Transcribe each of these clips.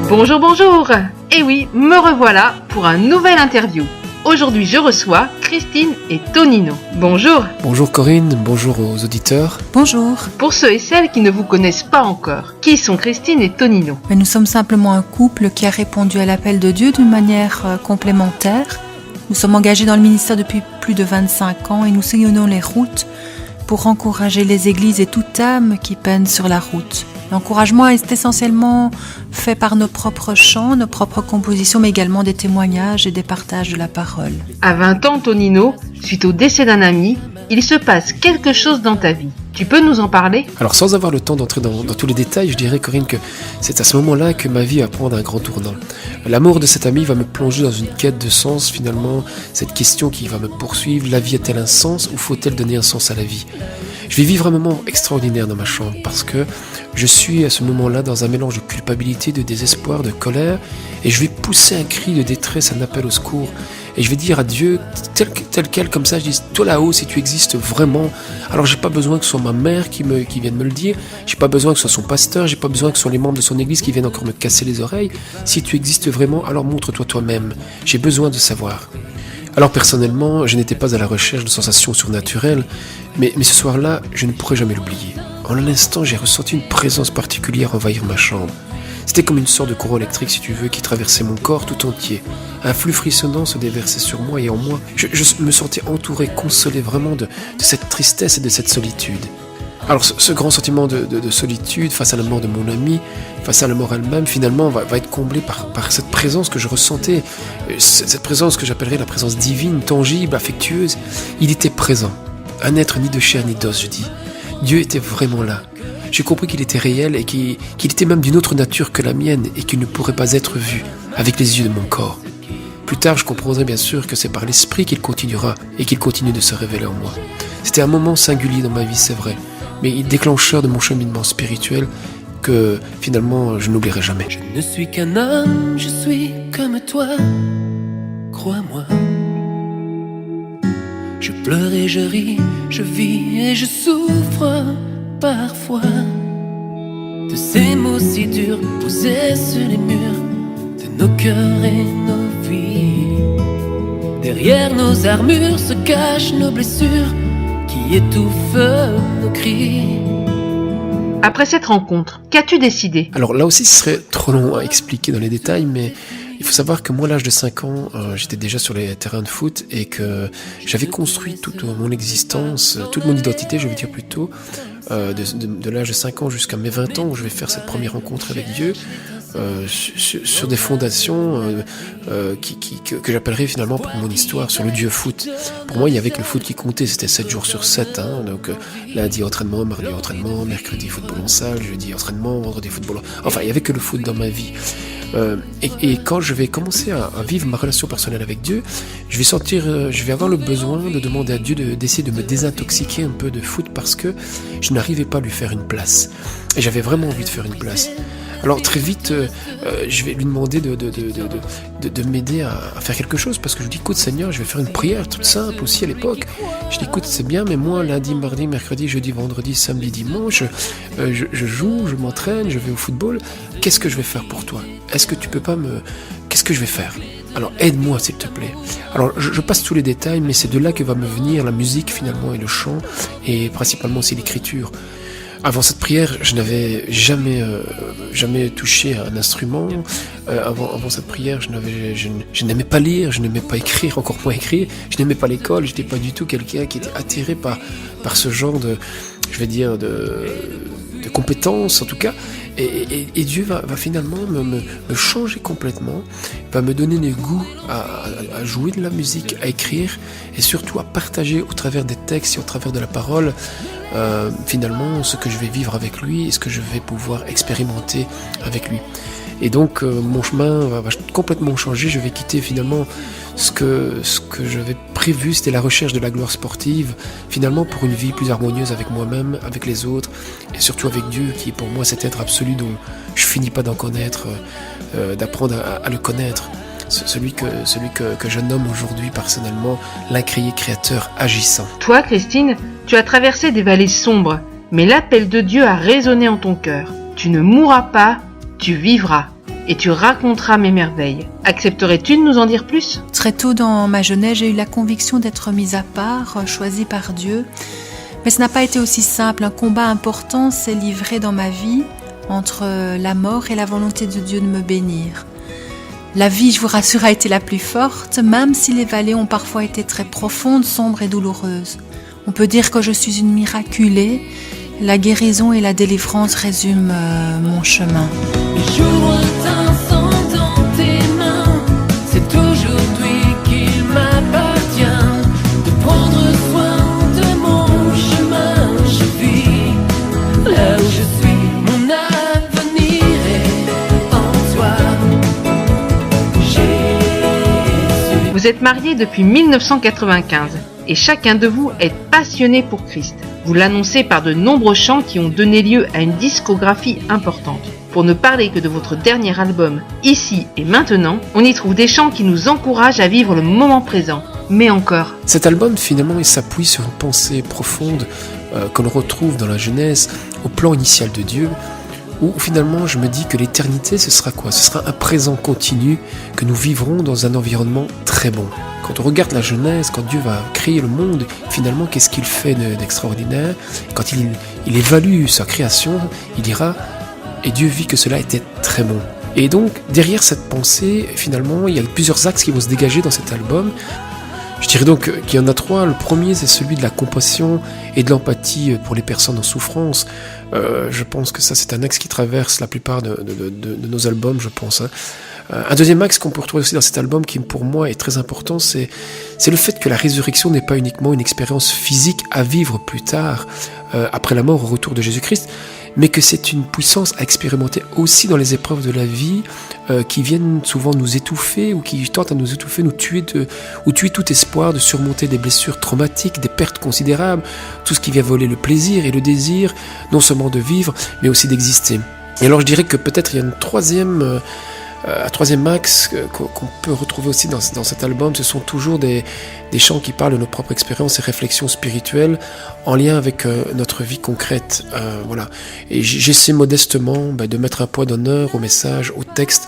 Bonjour, bonjour. Et oui, me revoilà pour un nouvel interview. Aujourd'hui, je reçois Christine et Tonino. Bonjour. Bonjour Corinne, bonjour aux auditeurs. Bonjour. Pour ceux et celles qui ne vous connaissent pas encore, qui sont Christine et Tonino? Mais nous sommes simplement un couple qui a répondu à l'appel de Dieu d'une manière complémentaire. Nous sommes engagés dans le ministère depuis plus de 25 ans et nous sillonnons les routes pour encourager les églises et toute âme qui peine sur la route. L'encouragement est essentiellement fait par nos propres chants, nos propres compositions, mais également des témoignages et des partages de la parole. À 20 ans, Tonino, suite au décès d'un ami, il se passe quelque chose dans ta vie. Tu peux nous en parler? Alors sans avoir le temps d'entrer dans tous les détails, je dirais Corinne que c'est à ce moment-là que ma vie va prendre un grand tournant. L'amour de cet ami va me plonger dans une quête de sens, finalement, cette question qui va me poursuivre, la vie a-t-elle un sens ou faut-elle donner un sens à la vie? Je vais vivre un moment extraordinaire dans ma chambre parce que je suis à ce moment-là dans un mélange de culpabilité, de désespoir, de colère et je vais pousser un cri de détresse, un appel au secours et je vais dire à Dieu, tel quel, comme ça, je dis, toi là-haut, si tu existes vraiment, alors j'ai pas besoin que ce soit ma mère qui vienne me le dire, j'ai pas besoin que ce soit son pasteur, j'ai pas besoin que ce soit les membres de son église qui viennent encore me casser les oreilles, si tu existes vraiment, alors montre-toi toi-même, j'ai besoin de savoir. Alors personnellement, je n'étais pas à la recherche de sensations surnaturelles, mais ce soir-là, je ne pourrai jamais l'oublier. En un instant, j'ai ressenti une présence particulière envahir ma chambre. C'était comme une sorte de courant électrique, si tu veux, qui traversait mon corps tout entier. Un flux frissonnant se déversait sur moi et en moi. Je me sentais entouré, consolé vraiment de cette tristesse et de cette solitude. Alors ce grand sentiment de solitude face à la mort de mon ami, face à la mort elle-même, finalement va être comblé par cette présence que je ressentais, cette présence que j'appellerais la présence divine, tangible, affectueuse. Il était présent, un être ni de chair ni d'os, je dis. Dieu était vraiment là. J'ai compris qu'il était réel et qu'il était même d'une autre nature que la mienne et qu'il ne pourrait pas être vu avec les yeux de mon corps. Plus tard, je comprendrai bien sûr que c'est par l'esprit qu'il continuera et qu'il continue de se révéler en moi. C'était un moment singulier dans ma vie, c'est vrai, mais déclencheur de mon cheminement spirituel que finalement je n'oublierai jamais. Je ne suis qu'un homme, je suis comme toi, crois-moi. Je pleure et je ris, je vis et je souffre parfois de ces mots si durs posés sur les murs de nos cœurs et nos vies. Derrière nos armures se cachent nos blessures qui étouffent nos cris. Après cette rencontre, qu'as-tu décidé? Alors là aussi, ce serait trop long à expliquer dans les détails, mais il faut savoir que moi, à l'âge de 5 ans, j'étais déjà sur les terrains de foot et que j'avais construit toute mon existence, toute mon identité, je veux dire plutôt, de l'âge de 5 ans jusqu'à mes 20 ans où je vais faire cette première rencontre avec Dieu, sur des fondations que j'appellerais finalement pour mon histoire sur le Dieu foot. Pour moi, il y avait que le foot qui comptait, c'était 7 jours sur 7, hein, donc lundi entraînement, mardi entraînement, mercredi football en salle, jeudi entraînement, vendredi football. Enfin, il y avait que le foot dans ma vie. Et quand je vais commencer à vivre ma relation personnelle avec Dieu, je vais avoir le besoin de demander à Dieu d'essayer de me désintoxiquer un peu de foot parce que je n'arrivais pas à lui faire une place. Et j'avais vraiment envie de faire une place. Alors très vite, je vais lui demander de m'aider à faire quelque chose parce que je lui dis, écoute Seigneur, je vais faire une prière toute simple aussi à l'époque. Je dis, écoute, c'est bien, mais moi lundi, mardi, mercredi, jeudi, vendredi, samedi, dimanche, je joue, je m'entraîne, je vais au football. Qu'est-ce que je vais faire pour toi? Est-ce que tu peux pas Qu'est-ce que je vais faire? Alors aide-moi s'il te plaît. Alors je passe tous les détails, mais c'est de là que va me venir la musique finalement et le chant et principalement aussi l'écriture. Avant cette prière, je n'avais jamais touché à un instrument. Avant cette prière, je n'aimais pas lire, je n'aimais pas écrire, encore moins écrire. Je n'aimais pas l'école, je n'étais pas du tout quelqu'un qui était attiré par ce genre de compétences en tout cas. Et Dieu va finalement me changer complètement, va me donner le goût à jouer de la musique, à écrire et surtout à partager au travers des textes et au travers de la parole finalement ce que je vais vivre avec lui et ce que je vais pouvoir expérimenter avec lui. Et donc mon chemin va complètement changer, je vais quitter finalement ce que j'avais prévu, c'était la recherche de la gloire sportive, finalement pour une vie plus harmonieuse avec moi-même, avec les autres, et surtout avec Dieu qui est pour moi cet être absolu dont je finis pas d'en connaître, d'apprendre à le connaître, celui que je nomme aujourd'hui personnellement l'incréé créateur agissant. Toi, Christine, tu as traversé des vallées sombres, mais l'appel de Dieu a résonné en ton cœur. Tu ne mourras pas, tu vivras. et tu raconteras mes merveilles. Accepterais-tu de nous en dire plus ? Très tôt dans ma jeunesse, j'ai eu la conviction d'être mise à part, choisie par Dieu. Mais ce n'a pas été aussi simple. Un combat important s'est livré dans ma vie entre la mort et la volonté de Dieu de me bénir. La vie, je vous rassure, a été la plus forte, même si les vallées ont parfois été très profondes, sombres et douloureuses. On peut dire que je suis une miraculée. La guérison et la délivrance résument mon chemin. Les jours lointains sont dans tes mains. C'est aujourd'hui qu'il m'appartient de prendre soin de mon chemin. Je vis là où je suis. Mon avenir est en toi. Jésus. Vous êtes mariés depuis 1995 et chacun de vous est passionné pour Christ. Vous l'annoncez par de nombreux chants qui ont donné lieu à une discographie importante. Pour ne parler que de votre dernier album, Ici et Maintenant, on y trouve des chants qui nous encouragent à vivre le moment présent. Mais encore. Cet album, finalement, il s'appuie sur une pensée profonde que l'on retrouve dans la Genèse, au plan initial de Dieu, où finalement je me dis que l'éternité, ce sera quoi ? Ce sera un présent continu que nous vivrons dans un environnement très bon. Quand on regarde la Genèse, quand Dieu va créer le monde, finalement, qu'est-ce qu'il fait d'extraordinaire ? Quand il évalue sa création, il dira « Et Dieu vit que cela était très bon ». Et donc, derrière cette pensée, finalement, il y a plusieurs axes qui vont se dégager dans cet album. Je dirais donc qu'il y en a 3. Le premier, c'est celui de la compassion et de l'empathie pour les personnes en souffrance. Je pense que ça, c'est un axe qui traverse la plupart de nos albums, je pense. Un deuxième axe qu'on peut retrouver aussi dans cet album, qui pour moi est très important, c'est le fait que la résurrection n'est pas uniquement une expérience physique à vivre plus tard, après la mort, au retour de Jésus-Christ, mais que c'est une puissance à expérimenter aussi dans les épreuves de la vie, qui viennent souvent nous étouffer, ou qui tentent à nous étouffer, nous tuer ou tuer tout espoir de surmonter des blessures traumatiques, des pertes considérables, tout ce qui vient voler le plaisir et le désir, non seulement de vivre, mais aussi d'exister. Et alors je dirais que peut-être il y a un troisième axe qu'on peut retrouver aussi dans cet album, ce sont toujours des chants qui parlent de nos propres expériences et réflexions spirituelles en lien avec notre vie concrète. Voilà. Et j'essaie modestement de mettre un point d'honneur au message, au texte,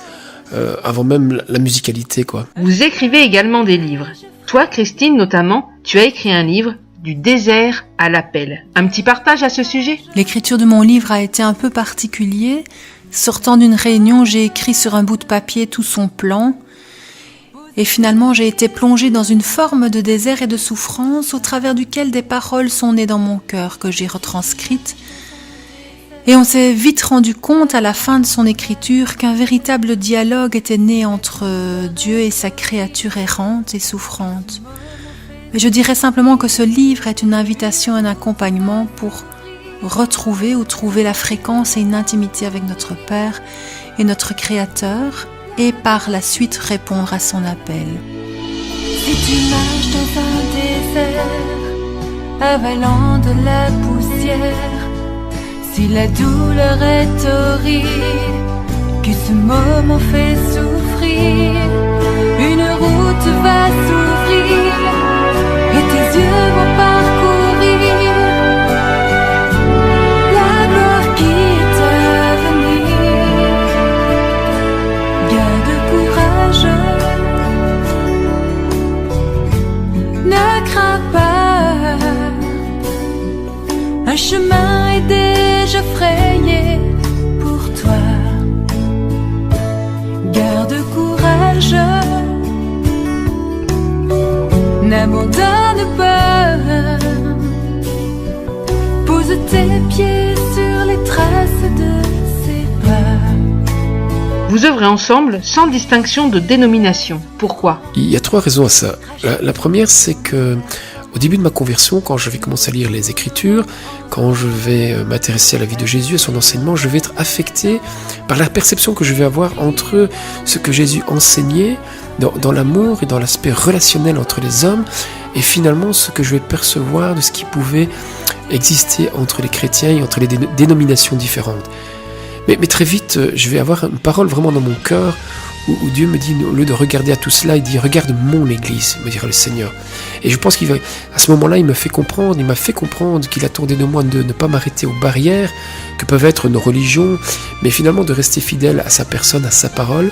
avant même la musicalité, quoi. Vous écrivez également des livres. Toi, Christine, notamment, tu as écrit un livre, Du désert à l'appel. Un petit partage à ce sujet ? L'écriture de mon livre a été un peu particulier. Sortant d'une réunion, j'ai écrit sur un bout de papier tout son plan. Et finalement, j'ai été plongée dans une forme de désert et de souffrance au travers duquel des paroles sont nées dans mon cœur que j'ai retranscrites. Et on s'est vite rendu compte à la fin de son écriture qu'un véritable dialogue était né entre Dieu et sa créature errante et souffrante. Mais je dirais simplement que ce livre est une invitation, un accompagnement pour retrouver ou trouver la fréquence et une intimité avec notre Père et notre Créateur, et par la suite répondre à son appel. Si tu marches dans un désert, avalant de la poussière, si la douleur est horrible, que ce moment fait souffrir, une route va s'ouvrir et tes yeux vont parcourir la gloire qui est à venir. Garde courage, ne crains pas, un chemin est déjà frayé pour toi. Garde courage, n'abandonne pas, pose tes pieds sur les traces de ses pas. Vous œuvrez ensemble sans distinction de dénomination. Pourquoi ? Il y a 3 raisons à ça. La première, c'est que au début de ma conversion, quand je vais commencer à lire les Écritures, quand je vais m'intéresser à la vie de Jésus, à son enseignement, je vais être affecté par la perception que je vais avoir entre ce que Jésus enseignait dans l'amour et dans l'aspect relationnel entre les hommes, et finalement ce que je vais percevoir de ce qui pouvait exister entre les chrétiens et entre les dénominations différentes. Mais très vite, je vais avoir une parole vraiment dans mon cœur où Dieu me dit, au lieu de regarder à tout cela, il dit, regarde mon Église, me dira le Seigneur. Et je pense qu'à ce moment-là, il m'a fait comprendre qu'il attendait de moi de ne pas m'arrêter aux barrières que peuvent être nos religions, mais finalement de rester fidèle à sa personne, à sa parole.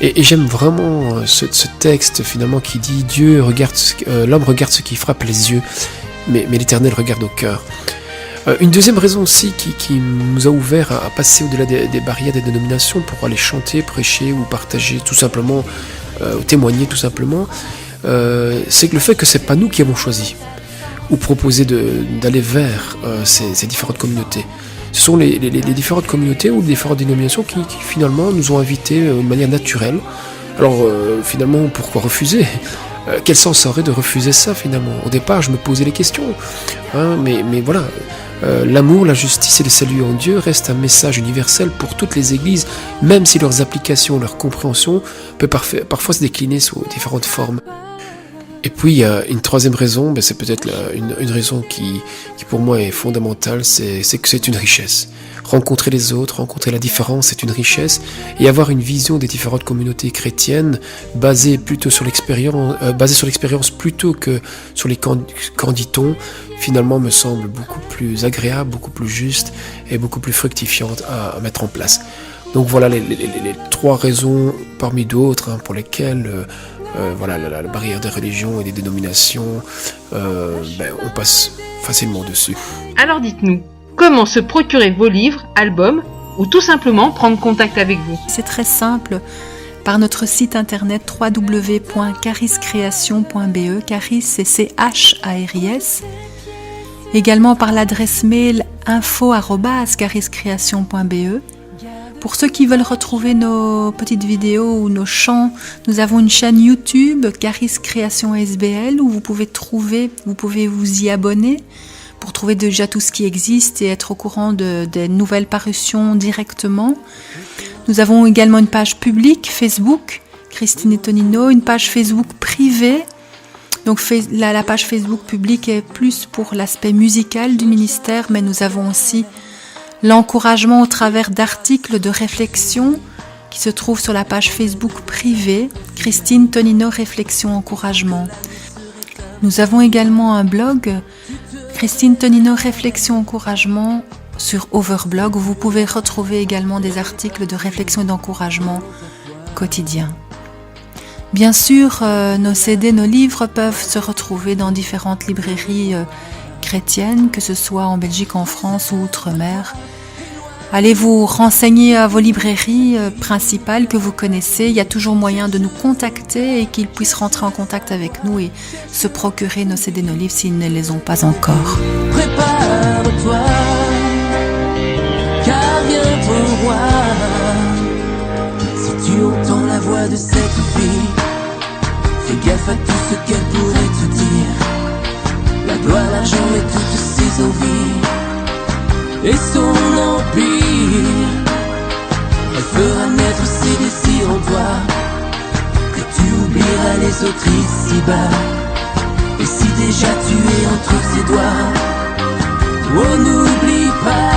Et j'aime vraiment ce texte finalement qui dit, l'homme regarde ce qui frappe les yeux, mais l'Éternel regarde au cœur. Une deuxième raison aussi qui nous a ouvert à passer au-delà des barrières des dénominations pour aller chanter, prêcher ou partager tout simplement, ou témoigner tout simplement, c'est que le fait que c'est pas nous qui avons choisi ou proposé d'aller vers ces différentes communautés. Ce sont les différentes communautés ou les différentes dénominations qui finalement nous ont invités de manière naturelle. Alors finalement, pourquoi refuser ? Quel sens ça aurait de refuser ça finalement ? Au départ, je me posais les questions, mais voilà. L'amour, la justice et le salut en Dieu restent un message universel pour toutes les églises, même si leurs applications, leur compréhension peut parfois se décliner sous différentes formes. Et puis, il y a une troisième raison, c'est peut-être une raison qui pour moi est fondamentale, c'est que c'est une richesse. Rencontrer les autres, rencontrer la différence, c'est une richesse. Et avoir une vision des différentes communautés chrétiennes basée sur l'expérience plutôt que sur les qu'en dit-on, finalement me semble beaucoup plus agréable, beaucoup plus juste et beaucoup plus fructifiante à mettre en place. Donc voilà les trois raisons parmi d'autres pour lesquelles la barrière des religions et des dénominations, on passe facilement dessus. Alors dites-nous, comment se procurer vos livres, albums ou tout simplement prendre contact avec vous ? C'est très simple, par notre site internet www.cariscreation.be, Caris c'est C-H-A-R-I-S, également par l'adresse mail info@cariscreation.be. Pour ceux qui veulent retrouver nos petites vidéos ou nos chants, nous avons une chaîne YouTube, Caris Création SBL, où vous pouvez vous y abonner pour trouver déjà tout ce qui existe et être au courant des nouvelles parutions directement. Nous avons également une page publique Facebook, Christine et Tonino, une page Facebook privée. Donc la page Facebook publique est plus pour l'aspect musical du ministère, mais nous avons aussi l'encouragement au travers d'articles de réflexion qui se trouvent sur la page Facebook privée, Christine Tonino Réflexion Encouragement. Nous avons également un blog, Christine Tonino Réflexion Encouragement, sur Overblog, où vous pouvez retrouver également des articles de réflexion et d'encouragement quotidiens. Bien sûr, nos CD, nos livres peuvent se retrouver dans différentes librairies chrétiennes, que ce soit en Belgique, en France ou outre-mer. Allez vous renseigner à vos librairies principales que vous connaissez. Il y a toujours moyen de nous contacter et qu'ils puissent rentrer en contact avec nous et se procurer nos CD, nos livres s'ils ne les ont pas encore. Prépare-toi, car vient ton roi. Si tu entends la voix de cette fille, fais gaffe à tout ce qu'elle pourrait te dire. La gloire, l'argent et toutes ses envies et son empire. Elle fera naître ses désirs en toi, que tu oublieras les autres ici-bas. Et si déjà tu es entre ses doigts, oh n'oublie pas.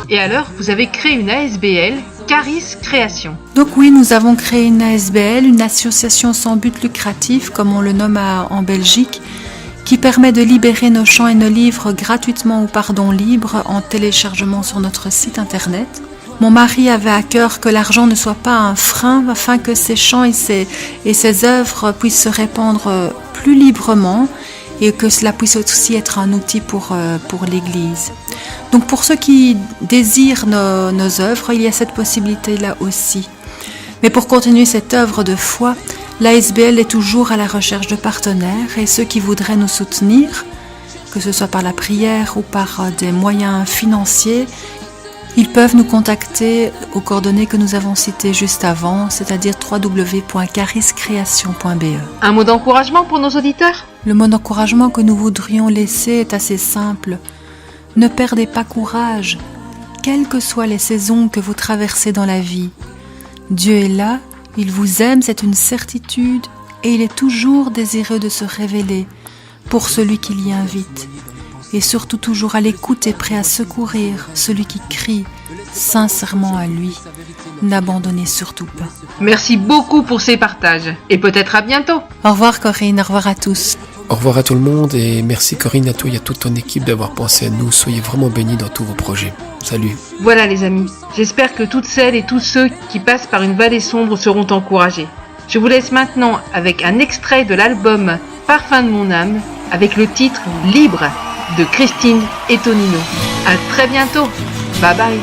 Et alors, vous avez créé une ASBL, Caris Création. Donc oui, nous avons créé une ASBL, une association sans but lucratif, comme on le nomme en Belgique, qui permet de libérer nos chants et nos livres gratuitement ou par don libre en téléchargement sur notre site internet. Mon mari avait à cœur que l'argent ne soit pas un frein afin que ces chants et ces œuvres puissent se répandre plus librement et que cela puisse aussi être un outil pour l'Église. Donc pour ceux qui désirent nos œuvres, il y a cette possibilité-là aussi. Mais pour continuer cette œuvre de foi, l'ASBL est toujours à la recherche de partenaires et ceux qui voudraient nous soutenir, que ce soit par la prière ou par des moyens financiers, ils peuvent nous contacter aux coordonnées que nous avons citées juste avant, c'est-à-dire www.cariscreation.be. Un mot d'encouragement pour nos auditeurs ? Le mot d'encouragement que nous voudrions laisser est assez simple. Ne perdez pas courage, quelles que soient les saisons que vous traversez dans la vie. Dieu est là, il vous aime, c'est une certitude, et il est toujours désireux de se révéler pour celui qui l'y invite. et surtout toujours à l'écoute et prêt à secourir celui qui crie sincèrement à lui. N'abandonnez surtout pas. Merci beaucoup pour ces partages et peut-être à bientôt. Au revoir Corinne, au revoir à tous. Au revoir à tout le monde et merci Corinne, à toi et à toute ton équipe d'avoir pensé à nous. Soyez vraiment bénis dans tous vos projets. Salut. Voilà les amis, j'espère que toutes celles et tous ceux qui passent par une vallée sombre seront encouragés. Je vous laisse maintenant avec un extrait de l'album Parfum de mon âme avec le titre Libre de Christine et Tonino. À très bientôt. Bye bye.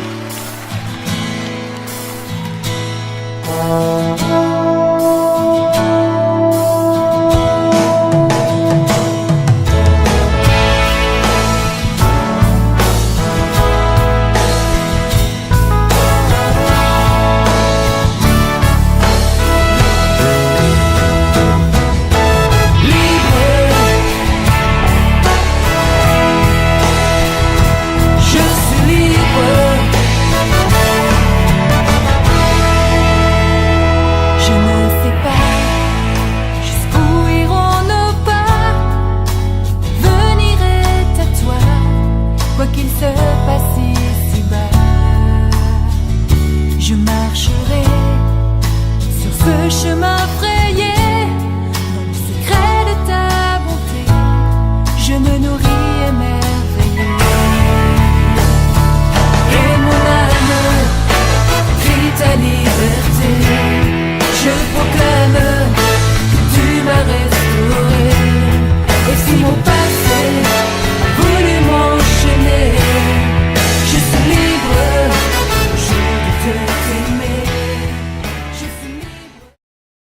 Qu'il se passe ici-bas, je marcherai sur ce chemin frais.